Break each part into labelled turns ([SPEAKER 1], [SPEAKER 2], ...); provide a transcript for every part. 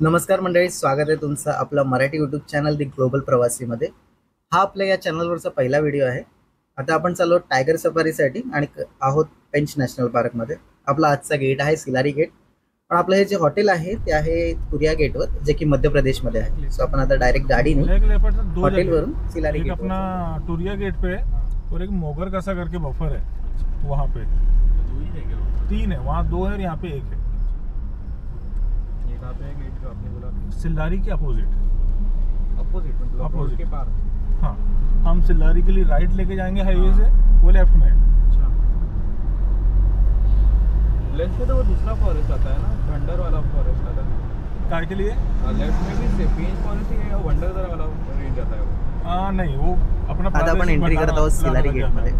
[SPEAKER 1] नमस्कार मंडळी, स्वागत आहे तुमचं आपलं Marathi YouTube channel the global प्रवासीमध्ये. हा आपल्या या चॅनलवरचा पहिला व्हिडिओ आहे. आता आपण चाललो टायगर सफारीसाठी आणि आहोत पेंच नॅशनल पार्कमध्ये. आपला आजचा गेट आहे सिलारी गेट, पण आपलं हे जे हॉटेल आहे ते आहे कुरिया गेटवर, जे की मध्य प्रदेशमध्ये आहे. सो आपण आता डायरेक्ट गाडीने हॉटेलवरून सिलारी गेट
[SPEAKER 2] अपना टूरिया गेट पे और एक मोगर कसा करके बफर है वहाँ पे। तीन है वहाँ, दो है और यहाँ पे एक है। गेट जो आपने बोला सिल्लारी के अपोजिट मतलब अपोजिट के पार। हाँ, हम सिल्लारी के लिए राइट लेके जाएंगे हाईवे से, वो लेफ्ट में है। अच्छा,
[SPEAKER 3] लेफ्ट में तो वो दूसरा फॉरेस्ट आता है ना, भंडर वाला फॉरेस्ट आता है।
[SPEAKER 2] काय के लिए
[SPEAKER 3] लेफ्ट में भी से पेंच फॉरेस्ट ही है, भंडरदरा वाला रेंज आता है वो।
[SPEAKER 2] नहीं, वो अपना
[SPEAKER 1] आता आपण एंट्री करत आहोत सिलारी गेटमध्ये.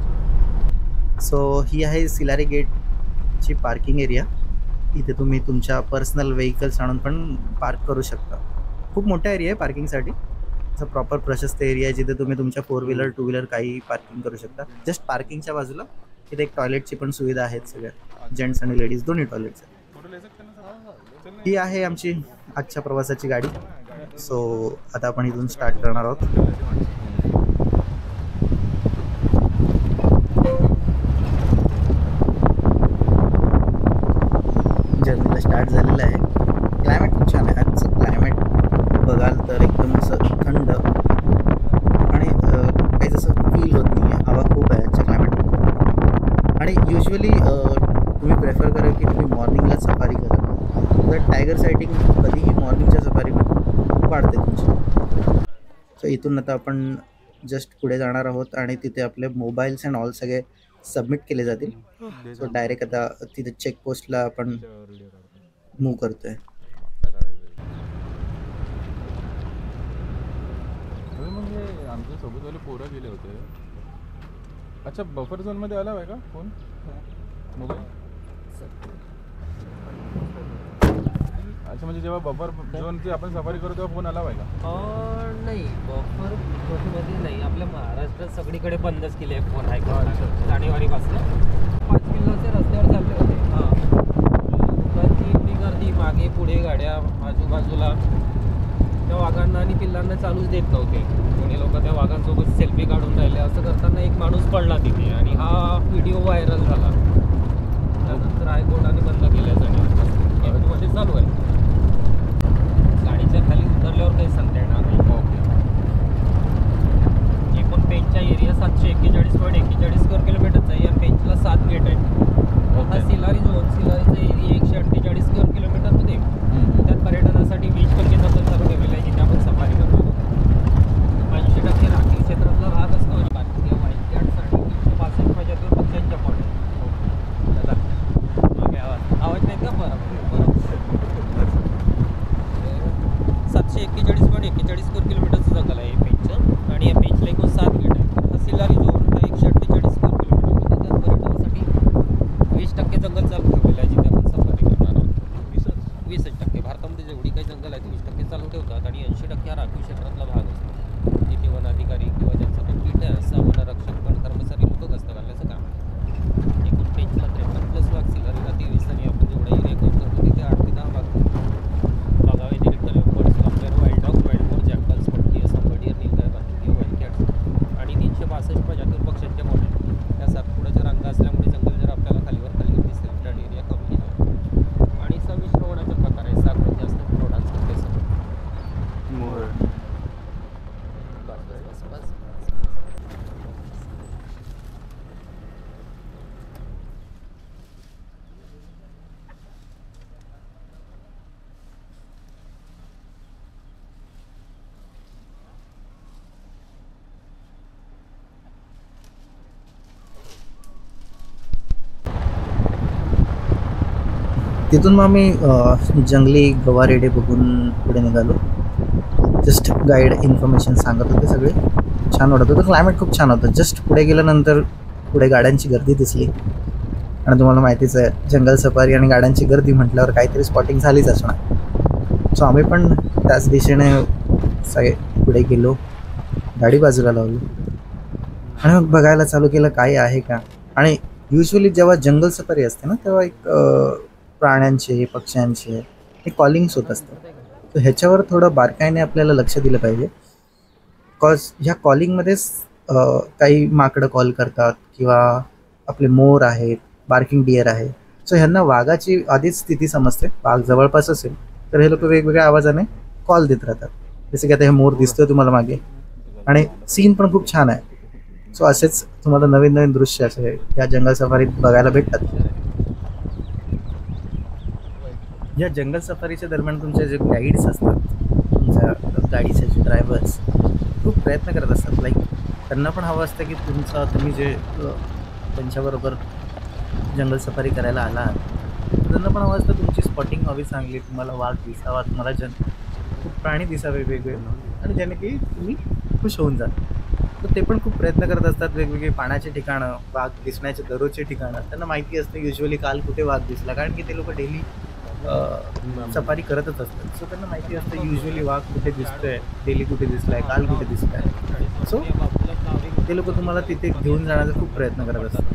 [SPEAKER 1] सो ही आहे सिलारी गेटची पार्किंग एरिया. इथे तुम्ही तुमच्या पर्सनल व्हेकल्स आणून पण पार्क करू शकता. खूप मोठा एरिया आहे पार्किंगसाठी. असं प्रॉपर प्रशस्त एरिया आहे जिथे तुम्ही तुमच्या 4 व्हीलर 2 व्हीलर काही पार्किंग करू शकता. जस्ट पार्किंगच्या बाजूला इथे एक टॉयलेटची पण सुविधा आहेत, सगळ्या जेंट्स आणि लेडीज दोन्ही टॉयलेट्स आहेत. ही आहे आमची आजच्या प्रवासाची गाडी. सो आता आपण इथून स्टार्ट करणार आहोत. जर्नीला स्टार्ट झालेलं आहे. क्लायमेट खूप छान आहे. आजचं क्लायमेट बघाल तर एकदम असं थंड आणि काही जसं फील होत नाही आहे. हवा खूप आहे आजच्या क्लायमेटमध्ये. आणि युजली तुम्ही प्रेफर करा की तुम्ही मॉर्निंगला सफारी करा, तर टायगर सायटिंग कधीही मॉर्निंगच्या सफारीमध्ये वाढते तुमची. सो इथून आता आपण जस्ट पुढे जाणार आहोत आणि तिथे आपले मोबाईल्स अँड ऑल सगळे सबमिट केले जातील. सो डायरेक्ट आता तिथे चेकपोस्टला आपण मूव्ह करतोय.
[SPEAKER 3] म्हणजे आमच्या सोबतवाले पोरं गेले होते. अच्छा, बफर झोन मध्ये आला आहे का फोन मोबाईल? अच्छा, म्हणजे जेव्हा बफर झोनची आपण सफारी करू तेव्हा फोन आला आहे का?
[SPEAKER 4] नाही, बफर झोनमध्ये नाही. आपल्या महाराष्ट्रात सगळीकडे बंदच केले आहे फोन आहे का. जानेवारीपासून 5 किलोचे रस्त्यावर चालले होते. लोकांची एवढी गर्दी, मागे पुढे गाड्या आजूबाजूला. त्या वाघांना आणि पिल्लांना चालूच देत नव्हते. कोणी लोक त्या वाघांसोबत सेल्फी काढून राहिले. असं करताना एक माणूस पडला तिथे आणि हा व्हिडिओ व्हायरल झाला. त्यानंतर हायकोर्टाने बंद केल्याचं आणि मध्ये चालू आहे. गाडीच्या खाली उतरल्यावर काही सांगता येणार नाही. एकूण पेंचचा एरिया 741.41 स्क्वेअर किलोमीटरचा आहे. या पेंचला 7 गेट आहेत. हा सिलारी झोन, सिलारीचा एरिया 148 स्क्वेअर किलोमीटरमध्ये. त्यात पर्यटनासाठी 20% जंगल चालू ठेवलेलं आहे, जिथे आपण सफारी करतो. 80% राखीव क्षेत्रातला भाग असतो. भारतीय वाईल्ड कॅटसाठी 365 प्रजातीवर पक्ष्यांच्या पॉट आहे. मागे आवाज नाही का? बरोबर 741.41 स्क्वेअर किलोमीटरचं जंगल आहे पेंचचं. आणि या पेंचला एकूण 7 गेट आहेत. हा सिलारी झोन हा 148 स्क्वेअर किलोमीटर. त्यात पर्यटनासाठी 20% जंगल चालू ठेवलेलं आहे, जिथे आपण सफारी करणार आहोत. 20% भारतामध्ये जेवढी काही जंगल आहेत 20% चालू ठेवतात आणि 80% हा राखीव क्षेत्रातला भाग असतो, जिथे वन अधिकारी किंवा ज्यांचं काही पीठ आहे असं वनरक्षक पण कर्मचारी लोक असतं घालण्याचं काम. एकूण पेंचला 53+ भाग, सिलारीला 23 आणि आपण जेवढा एरिया कव्हर करतो तिथे 8 ते 10 भाग. बागा व्यतिरिक्त leopards, langur, wild dog, wild boar, jackals, पट्टी, संबडियर, नीलगाय, भारतीय वाईल्ड कॅट्स आणि 362 प्रजातीवर पक्ष्यांच्या मोठ्या. या सातपुड्याच्या रांगा असल्यामुळे जंगल जर आपल्याला खालीवर दिसेल, फ्लॅट एरिया कमी आहे. आणि सविष्ट होण्याचा प्रकार आहे. साग म्हणजे असतं प्रौढांचं ते सगळं. बस.
[SPEAKER 1] तिथून मग आम्ही जंगली गवारेडे बघून पुढे निघालो. जस्ट गाईड इन्फॉर्मेशन सांगत होते सगळे. छान वाटत होतं. क्लायमेट खूप छान होतं. जस्ट पुढे गेल्यानंतर पुढे गाड्यांची गर्दी दिसली. आणि तुम्हाला माहितीच आहे, जंगल सफारी आणि गाड्यांची गर्दी म्हटल्यावर काहीतरी स्पॉटिंग झालीच असणार. सो आम्ही पण त्याच दिशेने सगळे पुढे गेलो, गाडी बाजूला लावली आणि मग बघायला चालू केलं काय आहे का. आणि युजली जेव्हा जंगल सफारी असते ना, तेव्हा एक प्राण्यांचे, पक्ष्यांचे एक कॉलिंग्स होत असतात. तर ह्याच्यावर थोडं बारकाईने आपल्याला लक्ष दिलं पाहिजे. कॉज ह्या कॉलिंगमध्येच काही माकडं कॉल करतात किंवा आपले मोर आहेत, बार्किंग डिअर आहे. सो ह्यांना वाघाची आधीच स्थिती समजते, वाघ जवळपास असेल तर हे लोक वेगवेगळ्या आवाजाने कॉल देत राहतात. जसे की आता हे मोर दिसतोय तुम्हाला मागे, आणि सीन पण खूप छान आहे. सो असेच तुम्हाला नवीन नवीन दृश्य असे या जंगल सफारीत बघायला भेटतात. या जंगल सफारीच्या दरम्यान तुमचे जे गाईड्स असतात, तुमच्या गाडीचे जे ड्रायव्हर्स खूप प्रयत्न करत असतात. लाईक त्यांना पण हवं असतं की तुम्ही जे त्यांच्याबरोबर जंगल सफारी करायला आलात, त्यांना पण हवं असतं तुमची स्पॉटिंग व्हावी चांगली, तुम्हाला वाघ दिसावा, तुम्हाला खूप प्राणी दिसावे वेगवेगळे, आणि ज्याने की तुम्ही खुश होऊन जा. तर ते पण खूप प्रयत्न करत असतात. वेगवेगळे पाण्याचे ठिकाणं, वाघ दिसण्याचे दररोजचे ठिकाणं त्यांना माहिती असतं युजली काल कुठे वाघ दिसला, कारण की ते लोक डेली सफारी करतच असतात. सो त्यांना माहिती असतं युजली वाघ कुठे दिसतोय, डेली कुठे दिसलाय, काल कुठे दिसलाय. सो ते लोक तुम्हाला तिथे घेऊन जाण्याचा खूप प्रयत्न करत असतात.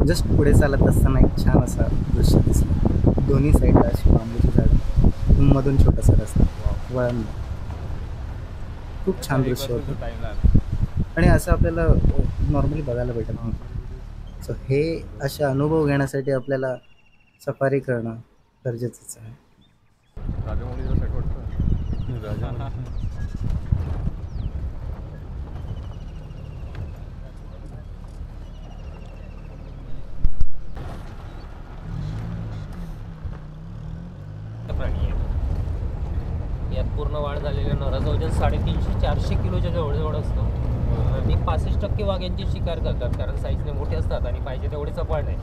[SPEAKER 1] जस्ट पुढे चालत असताना एक छान असा दृश्य दिसलं. दोन्ही साईडला अशी बांबूची झाड, मधून छोटासा रस्ता, वळण, खूप छान दृश्य होतं. आणि असं आपल्याला नॉर्मली बघायला भेटत नाही. सो हे असे अनुभव घेण्यासाठी आपल्याला सफारी करणं गरजेचंच आहे.
[SPEAKER 4] प्राणी आहे. यात पूर्ण वाढ झालेल्या नराचं वजन 350-400 किलोच्या जवळजवळ असतं. आणि 65% वाघ यांची शिकार करतात, कारण साईजने मोठे असतात आणि पाहिजे तेवढे चपळ नाही.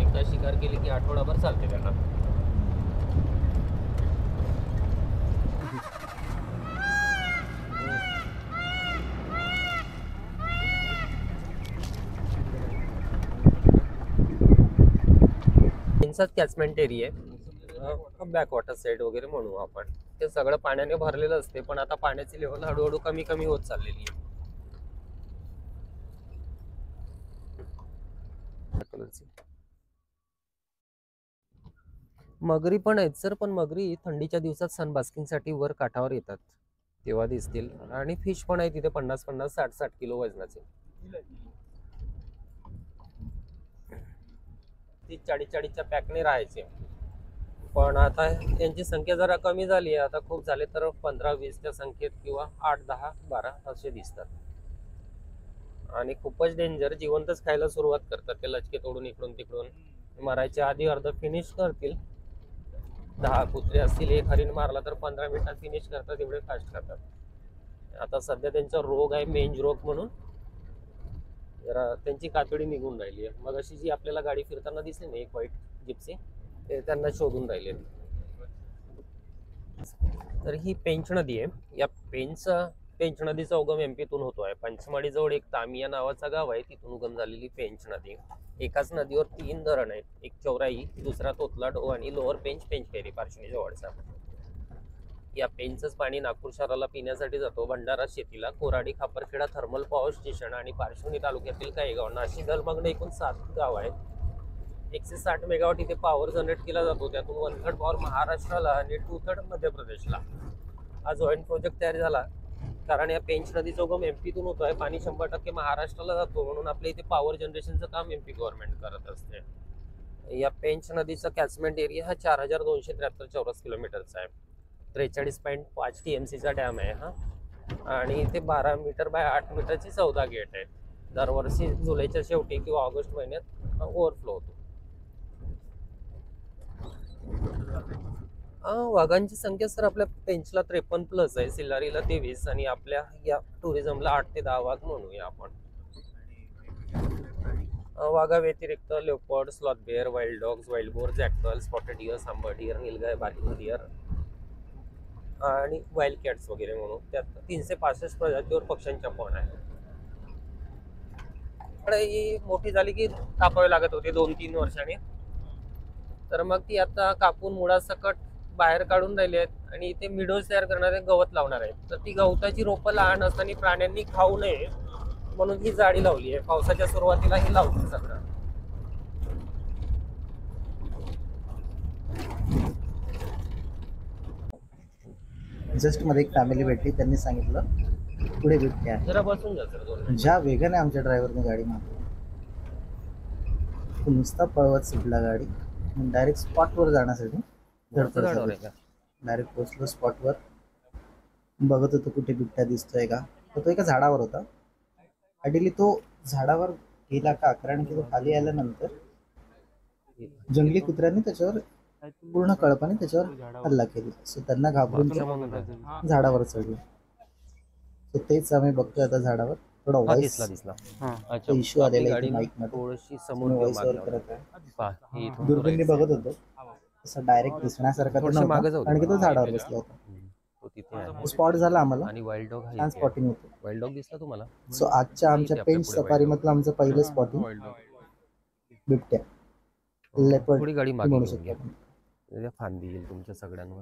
[SPEAKER 4] एकदा शिकार केली की आठवडाभर चालते त्यांना. त्यांचाच कॅचमेंट एरिया आहे, बॅकवॉटर साईड वगैरे म्हणू आपण. ते सगळं पाण्याने भरलेलं असते, पण आता पाण्याची लेवल हळूहळू कमी कमी होत चाललेली आहे. मगरी पण आहेत सर, पण मगरी थंडीच्या दिवसात सनबास्किंगसाठी वर काठावर येतात तेव्हा दिसतील. आणि फिश पण आहे तिथे 50-50, 60-60 किलो वजनाचे. 30-40च्या पॅकने राहायचे, पण आता त्यांची संख्या जरा कमी झाली आहे. आता खूप झाले तर 15-20च्या संख्येत किंवा 8-10-12 असे दिसतात. आणि खूपच डेंजर, जिवंतच खायला सुरुवात करतात. ते लचके तोडून इकडून तिकडून मरायच्या आधी अर्ध फिनिश करतील. 10 कुत्रे असतील, एक हरिण मारला तर 15 मिनिटात फिनिश करतात, एवढे फास्ट करतात. आता सध्या त्यांचा रोग आहे मेंज रोग म्हणून, जरा त्यांची कातडी निघून राहिली आहे. मग अशी जी आपल्याला गाडी फिरताना दिसली ना एक व्हाईट जिप्सी, ते त्यांना शोधून राहिले. तर ही पेंच नदी आहे. या पेंच नदीचा उगम एमपीतून होतोय. पंचमढी जवळ एक तामिया नावाचा गाव आहे, तिथून उगम झालेली पेंच नदी. एकाच नदीवर 3 धरण आहेत, एक चौराई, दुसरा तोतलाडो आणि लोअर पेंच पेंचकेरी पार्श्वनी जवळचा. या पेंचच पाणी नागपूर शहराला पिण्यासाठी जातो. भंडारा शेतीला, Koradi, Khaparkheda thermal power station आणि पार्श्वनी तालुक्यातील काही गाव, नाशिक धर्मगड एकूण 7 गाव आहेत. 160 मेगावॉट इथे पॉवर जनरेट केला जातो. त्यातून 1/3 पॉवर महाराष्ट्राला आणि 2/3 मध्य प्रदेशला. हा जॉईंट प्रोजेक्ट तयार झाला कारण या पेंच नदीचा उगम एमपीतून होतोय. पाणी 100% महाराष्ट्राला जातो, म्हणून आपल्या इथे पॉवर जनरेशनचं काम एमपी गव्हर्नमेंट करत असते. या पेंच नदीचा कॅचमेंट एरिया हा 4273 चौरस किलोमीटरचा आहे. 43.5 TMCचा डॅम आहे हा, आणि इथे 12 मीटर बाय 8 मीटरची 14 गेट आहेत. दरवर्षी जुलैच्या शेवटी किंवा ऑगस्ट महिन्यात ओव्हरफ्लो होतो. वाघांची संख्या सर आपल्या पेंचला 53+ आहे, सिल्लारीला 23, आणि आपल्या या टुरिझमला 8 ते 10 वाघ म्हणूया आपण. वाघा व्यतिरिक्त leopard, sloth bear, wild dogs, wild boar, jackal, spotted deer, sambar deer, nilgai, barking deer आणि वाईल्ड कॅट्स वगैरे म्हणून. त्यात 365 प्रजातीवर पक्ष्यांच्या पण आहे. ही मोठी झाली की कापावी लागत होती 2-3 वर्षांनी, तर मग ती आता कापून मुळासकट बाहेर काढून राहिली आहेत आणि इथे मिडोज तयार करणारे गवत लावणार आहेत. तर ती गवताची रोपं लहान असताना प्राण्यांनी खाऊ नये म्हणून ही जाळी लावली आहे. पावसाच्या सुरुवातीला ही लावली सगळं.
[SPEAKER 1] जस्ट मध्ये एक फॅमिली भेटली, त्यांनी सांगितलं पुढे बिबट्या आहे.
[SPEAKER 4] जरा बसून जा सर दोन.
[SPEAKER 1] ज्या वेगाने आमच्या ड्रायव्हरने गाडी मारली, तो नुसता पळवत सुटला गाडी. डायरेक्ट स्पॉटवर जाण्यासाठी धडपड
[SPEAKER 4] झाडावर
[SPEAKER 1] झाली.
[SPEAKER 4] आहे का?
[SPEAKER 1] डायरेक्ट पोहोचलो स्पॉटवर, बघत होतो कुठे बिबट्या दिसतोय का. तर तो एका झाडावर होता. आयडियली तो झाडावर गेला का, कारण की तो खाली आल्यानंतर जंगली कुत्र्यांनी त्याच्यावर पूर्ण कळपाने त्याच्यावर हल्ला केला. सो त्यांना घाबरून तो झाडावर चढलो. सो तेच आम्ही बघतोय आता झाडावर. थोडा
[SPEAKER 4] हा,
[SPEAKER 1] व्हॉइस
[SPEAKER 4] दिसला. अच्छा.
[SPEAKER 1] इश्यू आलेला
[SPEAKER 4] गाडी
[SPEAKER 1] आहे
[SPEAKER 4] ना
[SPEAKER 1] माईक मध्ये.
[SPEAKER 4] थोडीशी समोर
[SPEAKER 1] व्हॉइस
[SPEAKER 4] मागे
[SPEAKER 1] ओव्हर करत आहे.
[SPEAKER 4] पहा, हे इथून
[SPEAKER 1] दुर्बिणीने
[SPEAKER 4] थोडं
[SPEAKER 1] बघत होतो, असं डायरेक्ट दिसण्यासारखा तो
[SPEAKER 4] थोडंसं मागं
[SPEAKER 1] नव्हता,
[SPEAKER 4] जाऊ दे.
[SPEAKER 1] कारण की तो झाडावर बसला होता.
[SPEAKER 4] तो तिथे आहे.
[SPEAKER 1] स्पॉट झाला आम्हाला,
[SPEAKER 4] आणि वाईल्ड डॉग
[SPEAKER 1] छान स्पॉटिंग होतं.
[SPEAKER 4] वाईल्ड डॉग दिसला तुम्हाला?
[SPEAKER 1] सो आजच्या आमच्या पेंच सफारी मधलं आमचं पहिलं स्पॉटिंग बिबट्या, लेपर्ड
[SPEAKER 4] थोडी गाडी मागे
[SPEAKER 1] म्हणू
[SPEAKER 4] घेऊन
[SPEAKER 1] शकतो
[SPEAKER 4] घ्या.
[SPEAKER 1] आपण.
[SPEAKER 4] म्हणजे फांदी येईल तुमच्या सगळ्यांवर.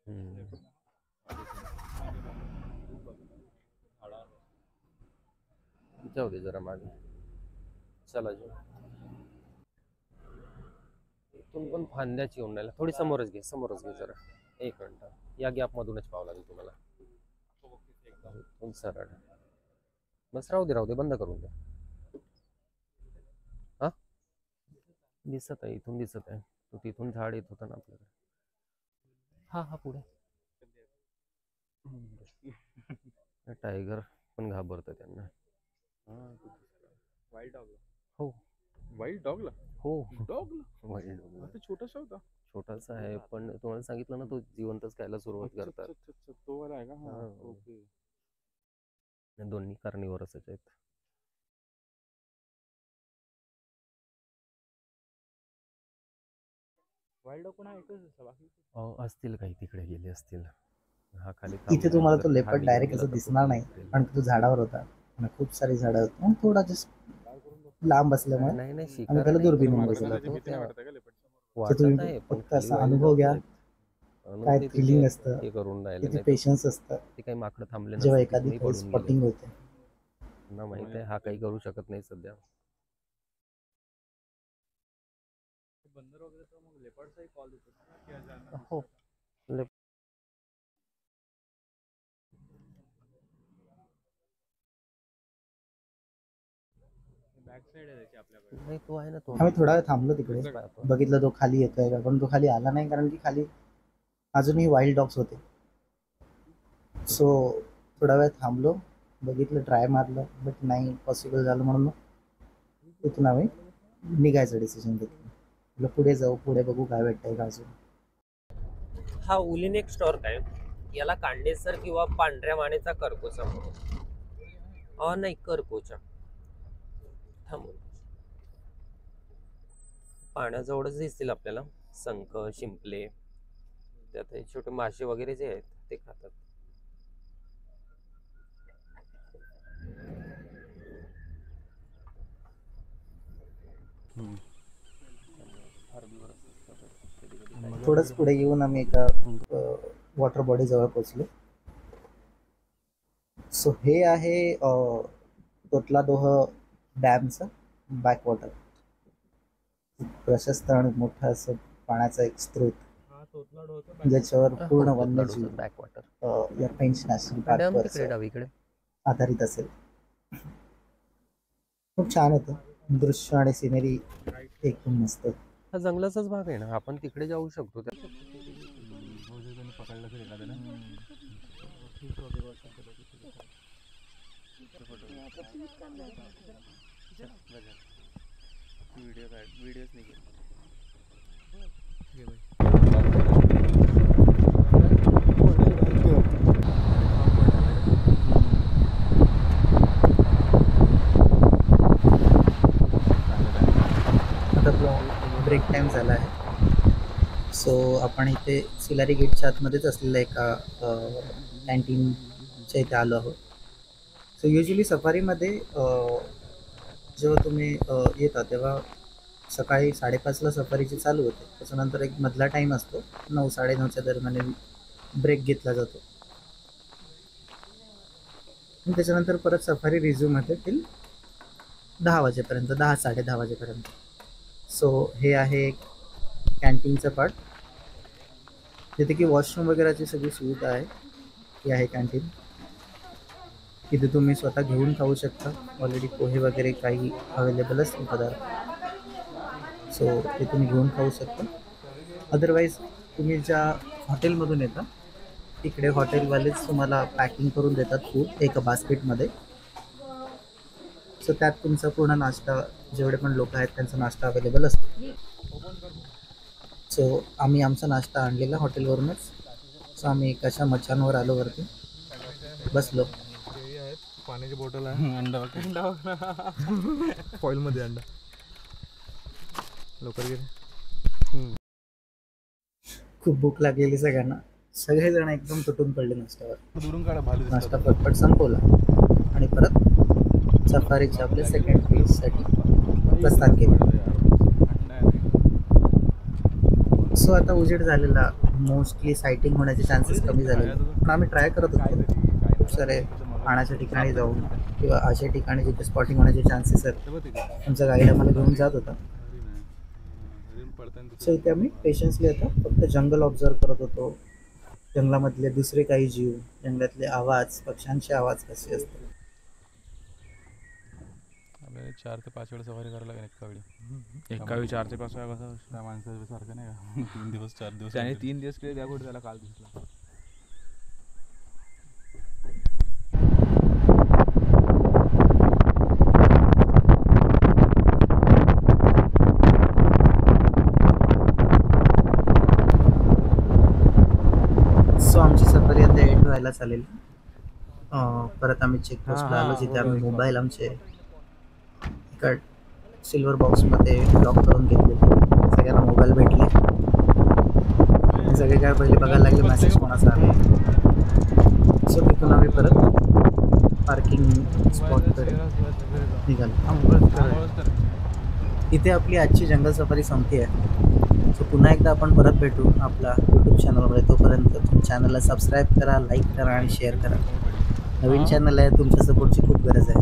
[SPEAKER 4] हम्म. जाऊ दे जरा मागे. चला जाऊ. इथून पण फांद्याची येऊन राहिला. थोडी समोरच घे जरा. एक मिनिट. या गॅप मधूनच पाहावं लागेल तुम्हाला. इथून सरळ बस. राहू दे बंद करून द्या. हा दिसत आहे, इथून दिसत आहे. तो तिथून झाड येत होता ना आपल्याकडे. हा पुढे. टायगर पण घाबरतं त्यांना.
[SPEAKER 3] Wild dog.
[SPEAKER 4] हो.
[SPEAKER 3] वाईल्ड डॉगला?
[SPEAKER 4] हो.
[SPEAKER 3] डॉगला?
[SPEAKER 4] वाईल्ड डॉग
[SPEAKER 3] ते छोटासा होता.
[SPEAKER 4] छोटासा आहे, पण तुम्हाला सांगितलं ना, तो जिवंतच खायला सुरुवात करतात.
[SPEAKER 3] तो वाला आहे का?
[SPEAKER 4] हा.
[SPEAKER 3] ओके.
[SPEAKER 4] दोन्ही कार्निवोरस आहेत.
[SPEAKER 3] वाईल्ड डॉग पण आहे एकच बाकी?
[SPEAKER 4] असतील काही तिकडे गेले असतील. हा खाली
[SPEAKER 1] इथे तुम्हाला तो लेपर्ड डायरेक्ट असं दिसणार नाही, कारण तो झाडावर होता आणि खूप सारी झाडं होती आणि थोडा जस्ट लांब असल्यामुळे
[SPEAKER 4] नाही
[SPEAKER 1] आम्ही त्याला दुर्बिणीने बघितलं. तर तुम्ही फक्त असा अनुभव घ्या, काय फिलिंग असतं,
[SPEAKER 4] हे करून
[SPEAKER 1] किती
[SPEAKER 4] राहिले.
[SPEAKER 1] पेशन्स असतं
[SPEAKER 4] ते काही माकडं थांबले
[SPEAKER 1] जेव्हा
[SPEAKER 4] नसते,
[SPEAKER 1] एखादी
[SPEAKER 4] तिथूनही पडून
[SPEAKER 1] स्पॉटिंग होते.
[SPEAKER 4] गेले. ना माहित आहे, हा काही करू शकत नाही सध्या.
[SPEAKER 3] बंदर वगैरे तर मग लेपर्डचाही कॉल देतो.
[SPEAKER 4] हो.
[SPEAKER 3] बॅक साईड आहे त्याची आपल्याकडे.
[SPEAKER 4] नाही, तो आहे ना तो.
[SPEAKER 1] आम्ही थोडा वेळ थांबलो तिकडे, बघितलं तो खाली येतोय का, पण तो खाली आला नाही, कारण की खाली अजूनही वाईल्ड डॉग्स होते. सो थोडा वेळ थांबलो, बघितलं, ट्राय मारलं, बट नाही पॉसिबल झालं. म्हणून मग तिथून आम्ही निघायचं डिसिजन घेतलं. पुढे जाऊ, पुढे बघू काय भेटतंय का अजून.
[SPEAKER 4] हा उलिनेक स्टॉर्क आहे. याला कांडेसर किंवा पांढऱ्या मानेचा करकोचा नाही, करकोचा. थांबून पाण्याजवळच दिसतील आपल्याला संख, शिंपले, त्यात हे छोटे मासे वगैरे जे आहेत ते खातात.
[SPEAKER 1] थोडंच पुढे येऊन आम्ही एका वॉटर बॉडी जवळ पोहोचलो. सो हे आहे तोतलाडोह डॅमचं बॅक वॉटर. प्रशस्त आणि मोठं असं पाण्याचा एक स्रोत, ज्याच्यावर पूर्ण वन्यजीव
[SPEAKER 4] बॅक वॉटर
[SPEAKER 1] या पेंच नॅशनल पार्कवर आधारित असेल. खूप छान होतं दृश्य आणि सिनेरी, एकदम मस्त.
[SPEAKER 4] हा जंगलाचाच भाग आहे ना, आपण तिकडे जाऊ शकतो.
[SPEAKER 1] ब्रेक टाइम झाला आहे. सो आपण इथे सिलारी गेटच्या आतमध्येच असलेल्या एका कॅन्टीनच्या इथे आलो आहोत. सो युजली सफारीमध्ये जेव्हा तुम्ही येता तेव्हा सकाळी 5:30ला सफारीची चालू होते. त्याच्यानंतर एक मधला टाईम असतो, 9-9:30च्या दरम्यान ब्रेक घेतला जातो. आणि त्याच्यानंतर परत सफारी रिझ्यूम होते टिल 10 वाजेपर्यंत, 10 साडे 10 वाजेपर्यंत. सो हे आहे कॅन्टीनचं पार्ट, जिथे की वॉशरूम वगैरेची सगळी सुविधा आहे. ही आहे कॅन्टीन. इथे तुम्ही स्वतः घेऊन खाऊ शकता. ऑलरेडी पोहे वगैरे काही अवेलेबल असतील पदार्थ, सो ते तुम्ही घेऊन खाऊ शकता. अदरवाईज तुम्ही ज्या हॉटेलमधून येता तिकडे हॉटेलवालेच तुम्हाला पॅकिंग करून देतात फूड एका बास्केटमध्ये. सो त्यात तुमचा पूर्ण नाश्ता, जेवढे पण लोक आहेत त्यांचा नाश्ता अवेलेबल असतो. सो आम्ही आमचा नाश्ता आणलेला हॉटेलवरूनच. सो आम्ही एकाच्या मचानवर आलो, वरती बसलो.
[SPEAKER 3] पाण्याची बॉटल आहे, अंडा फॉइलमध्ये अंडा लवकर गेले.
[SPEAKER 1] खूप भूक लागलेली सगळ्यांना. सगळेजण एकदम तुटून पडले नाश्त्यावर.
[SPEAKER 3] दुरून काढा भाली
[SPEAKER 1] नाश्ता पटपट संपवला आणि परत सफारीच्या आपल्या सेकंड फेजसाठी प्रस्थान केलं. सो आता उजेड झालेला, मोस्टली सायटिंग होण्याचे चान्सेस कमी झालेले, पण आम्ही ट्राय करत होतो खूप सारे पाण्याच्या ठिकाणी जाऊन किंवा अशा ठिकाणी जिथे स्पॉटिंग होण्याचे चान्सेस आहेत. आमचा गाईड आम्हाला घेऊन जात होता. सो इथे आम्ही पेशन्सली आता फक्त जंगल ऑब्झर्व करत होतो. जंगलामधले दुसरे काही जीव, जंगलातले आवाज, पक्ष्यांचे आवाज कसे असतात.
[SPEAKER 3] 4 ते 5 वेळा सवारी करायला लागेल एका वेळी.
[SPEAKER 2] एका वेळी 4 ते 5 वेळा कसं
[SPEAKER 3] त्या माणसासारखं नाही का 3 दिवस 4 दिवस
[SPEAKER 2] त्याने 3 दिवस केले, त्या कुठे त्याला काल दिसला.
[SPEAKER 1] सो आमची सफारी आता एंड व्हायला चालेल. परत आम्ही चेकपोस्टला आलो, जिथे आम्ही मोबाईल आमचे एका सिल्वर बॉक्समध्ये लॉक करून घेतले. सगळ्यांना मोबाईल भेटले. सगळे काय पहिले बघायला लागले मेसेज कोणाचा आला. सो तिथून आम्ही परत पार्किंग स्पॉटकडे निघालो. इथे आपली आजची जंगल सफारी संपते आहे. सो पुन्हा एकदा आपण परत भेटू आपला यूट्यूब चॅनलमध्ये. तोपर्यंत तुम्ही चॅनलला सबस्क्राईब करा, लाईक करा आणि शेअर करा. नवीन चॅनल आहे, तुमच्या सपोर्टची खूप गरज आहे.